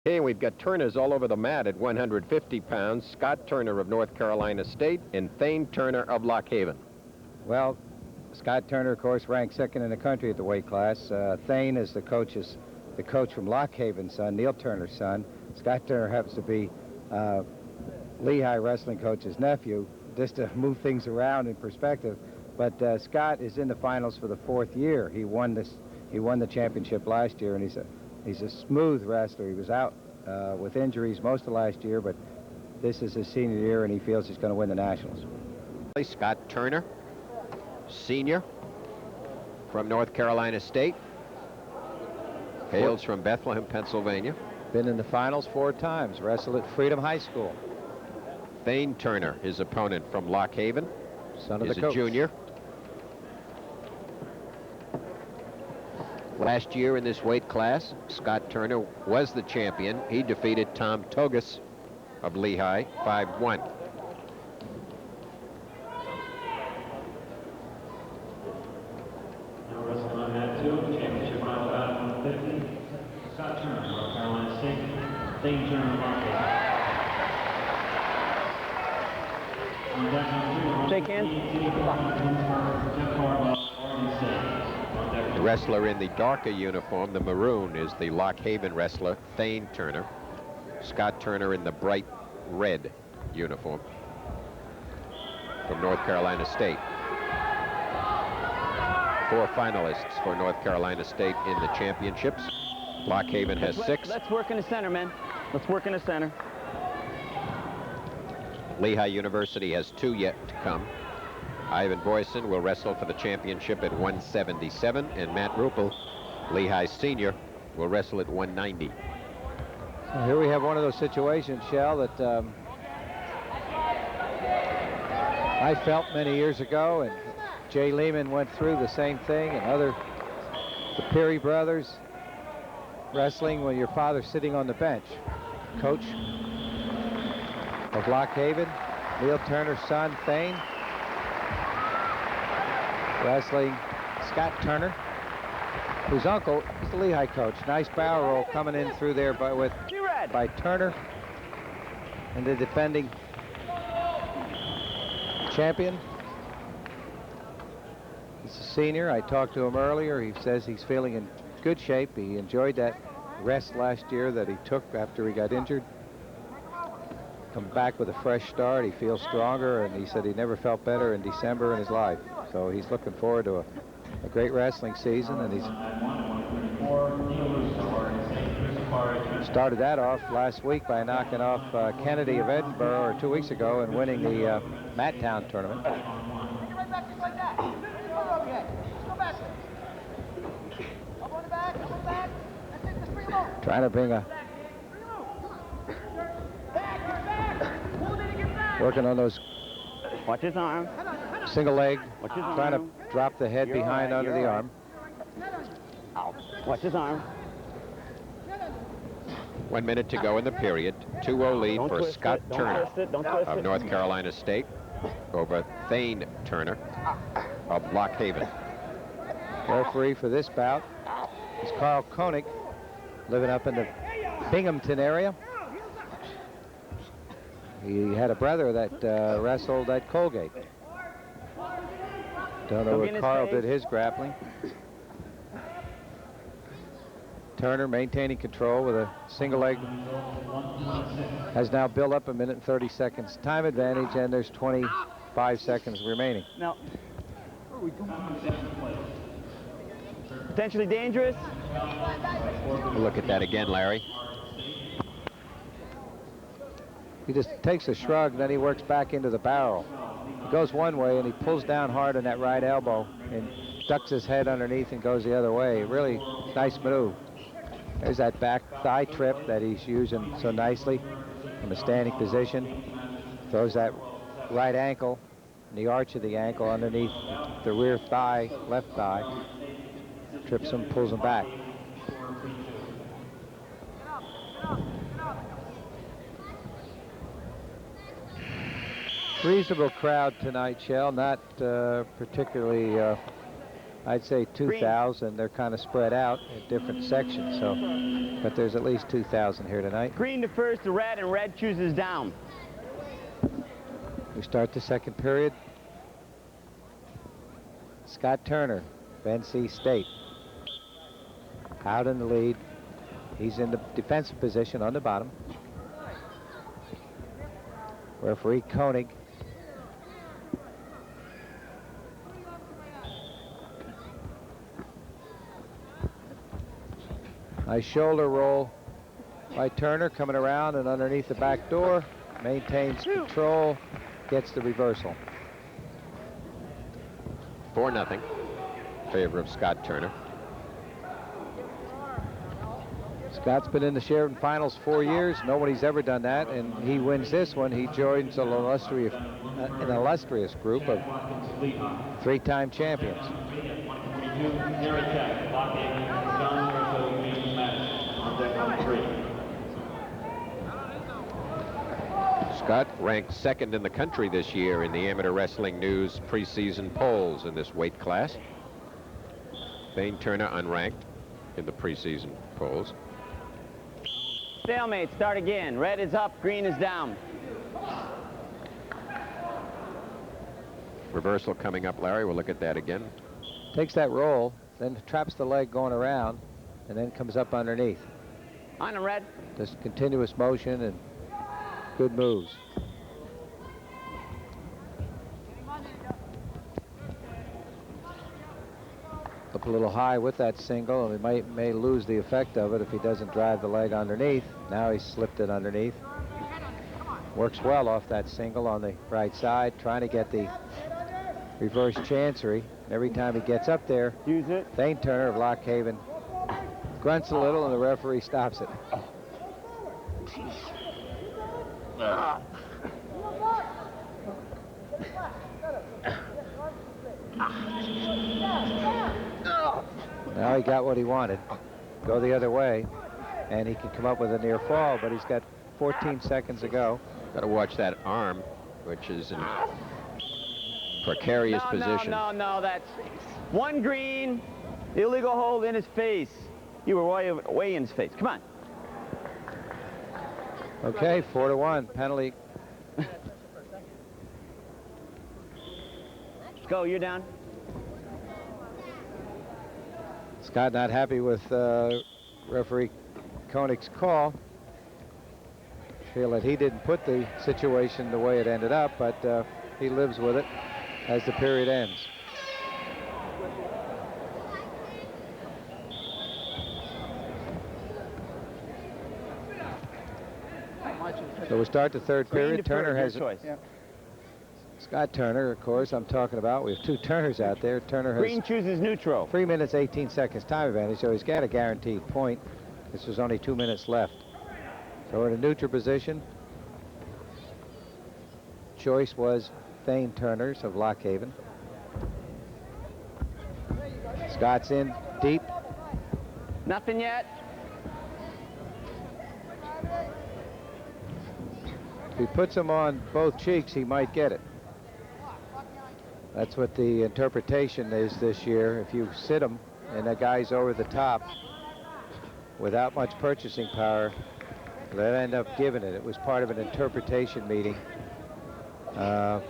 Okay, we've got Turners all over the mat at 150 pounds. Scott Turner of North Carolina State and Thane Turner of Lock Haven. Well, Scott Turner, of course, ranked second in the country at the weight class. Thane is the coach from Lock Haven's son, Neil Turner's son. Scott Turner happens to be Lehigh wrestling coach's nephew, just to move things around in perspective. But Scott is in the finals for the 4th year. He won the championship last year, and he's a smooth wrestler. He was out with injuries most of last year, but this is his senior year, and he feels he's going to win the Nationals. Scott Turner, senior from North Carolina State, hails from Bethlehem, Pennsylvania. Been in the finals 4 times, wrestled at Freedom High School. Thane Turner, his opponent from Lock Haven, son of is the coach. A junior. Last year in this weight class, Scott Turner was the champion. He defeated Tom Togus of Lehigh 5-1. Now wrestling on mat 2, championship final bout 150. Scott Turner, North Carolina State. Thane Turner, Lock Haven. Shake hands. The wrestler in the darker uniform, the maroon, is the Lock Haven wrestler, Thane Turner. Scott Turner in the bright red uniform from North Carolina State. 4 finalists for North Carolina State in the championships. Lock Haven has 6. Let's work in the center, man. Let's work in the center. Lehigh University has 2 yet to come. Ivan Boyson will wrestle for the championship at 177, and Matt Ruppel, Lehigh senior, will wrestle at 190. So here we have one of those situations, Shell, that I felt many years ago, and Jay Lehman went through the same thing, and the Peary brothers wrestling when your father's sitting on the bench. Coach of Lock Haven, Neil Turner's son, Thane, wrestling Scott Turner, whose uncle is the Lehigh coach. Nice barrel roll coming in through there by Turner, and the defending champion. He's a senior. I talked to him earlier. He says he's feeling in good shape. He enjoyed that rest last year that he took after he got injured. Come back with a fresh start. He feels stronger, and he said he never felt better in December in his life. So he's looking forward to a great wrestling season, and he's started that off last week by knocking off Kennedy of Edinburgh, or 2 weeks ago, and winning the Matttown tournament. Trying to bring working on those. Watch his arm. Single leg. Trying to drop the head behind under the arm. Watch his arm. 1 minute to go in the period. 2-0 lead for Scott Turner of North Carolina State over Thane Turner of Lock Haven. Referee for this bout is Carl Koenig, living up in the Binghamton area. He had a brother that wrestled at Colgate. Don't know where Carl did his grappling. Turner maintaining control with a single leg. Has now built up 1 minute and 30 seconds time advantage, and there's 25 seconds remaining. No. Potentially dangerous. We'll look at that again, Larry. He just takes a shrug, then he works back into the barrel. He goes one way, and he pulls down hard on that right elbow and ducks his head underneath and goes the other way. Really nice move. There's that back thigh trip that he's using so nicely from a standing position. Throws that right ankle, the arch of the ankle underneath the rear thigh, left thigh. Trips him, pulls him back. Reasonable crowd tonight, Shell. Not particularly I'd say 2,000. They're kind of spread out in different sections, so, but there's at least 2,000 here tonight. Green to first to red, and red chooses down. We start the second period. Scott Turner, NC State, out in the lead. He's in the defensive position on the bottom. Referee Koenig. Nice shoulder roll by Turner, coming around and underneath the back door. Maintains control, gets the reversal. 4-0 in favor of Scott Turner. Scott's been in the Sheridan Finals 4 years. Nobody's ever done that, and he wins this one. He joins an illustrious group of 3-time champions. Scott ranked second in the country this year in the Amateur Wrestling News preseason polls in this weight class. Thane Turner unranked in the preseason polls. Stalemate, start again. Red is up, green is down. Reversal coming up, Larry. We'll look at that again. Takes that roll, then traps the leg going around, and then comes up underneath. On a red. Just continuous motion and good moves. Up a little high with that single, and he may lose the effect of it if he doesn't drive the leg underneath. Now he's slipped it underneath. Works well off that single on the right side, trying to get the reverse chancery. Every time he gets up there, use it. Thane Turner of Lock Haven grunts a little, and the referee stops it. Now he got what he wanted. Go the other way, and he can come up with a near fall, but he's got 14 seconds to go. Got to watch that arm, which is in precarious position. No, that's one green, illegal hold in his face. You were way in his face. Come on. Okay, 4-1, penalty. Go, you're down. Scott not happy with referee Koenig's call. Feel that he didn't put the situation the way it ended up, but he lives with it as the period ends. So we start the third period. Turner has choice. Scott Turner, of course, I'm talking about. We have two Turners out there. Turner has Green chooses neutral. 3 minutes, 18 seconds time advantage, so he's got a guaranteed point. This was only 2 minutes left. So we're in a neutral position. Choice was Thane Turner's of Lock Haven. Scott's in deep. Nothing yet. If he puts him on both cheeks, he might get it. That's what the interpretation is this year. If you sit him and the guy's over the top without much purchasing power, they'll end up giving it. It was part of an interpretation meeting. But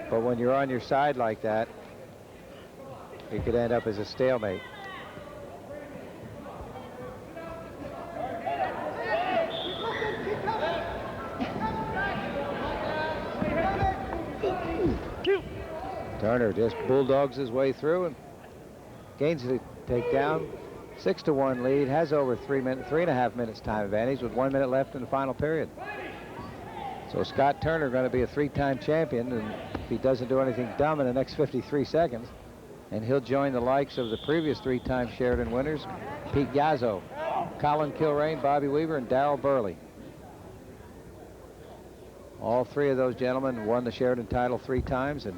when you're on your side like that, it could end up as a stalemate. Turner just bulldogs his way through and gains the takedown. 6-1 lead, has over 3.5 minutes time advantage with 1 minute left in the final period. So Scott Turner going to be a 3-time champion, and if he doesn't do anything dumb in the next 53 seconds, and he'll join the likes of the previous 3-time Sheridan winners, Pete Yazzo, Colin Kilrain, Bobby Weaver, and Darrell Burley. All three of those gentlemen won the Sheridan title 3 times, and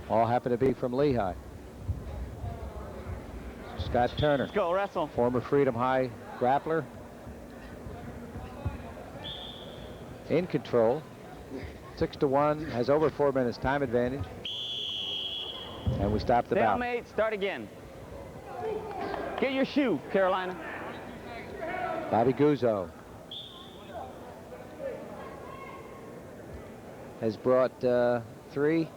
all happen to be from Lehigh. Scott Turner. Let's go, wrestle. Former Freedom High grappler. In control. 6-1, has over 4 minutes time advantage. And we stop the bout. Stalemate, start again. Get your shoe, Carolina. Bobby Guzzo has brought 3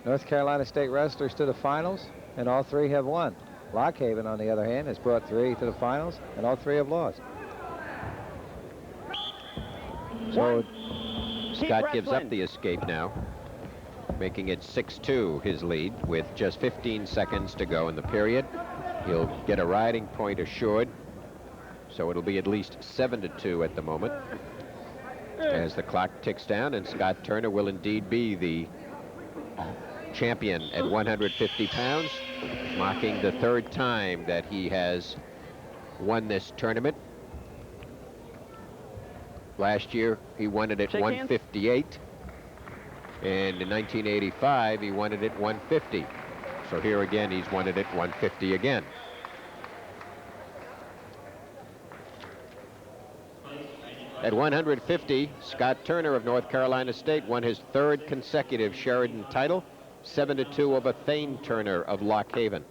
North Carolina State wrestlers to the finals, and all 3 have won. Lock Haven, on the other hand, has brought 3 to the finals, and all 3 have lost. So Scott gives up the escape now, making it 6-2, his lead, with just 15 seconds to go in the period. He'll get a riding point assured, so it'll be at least 7-2 at the moment, as the clock ticks down, and Scott Turner will indeed be the champion at 150 pounds, marking the 3rd time that he has won this tournament. Last year, he won it at 158. And in 1985, he won it at 150. So here again, he's won it at 150 again. At 150, Scott Turner of North Carolina State won his 3rd consecutive Sheridan title, 7-2 over Thane Turner of Lock Haven.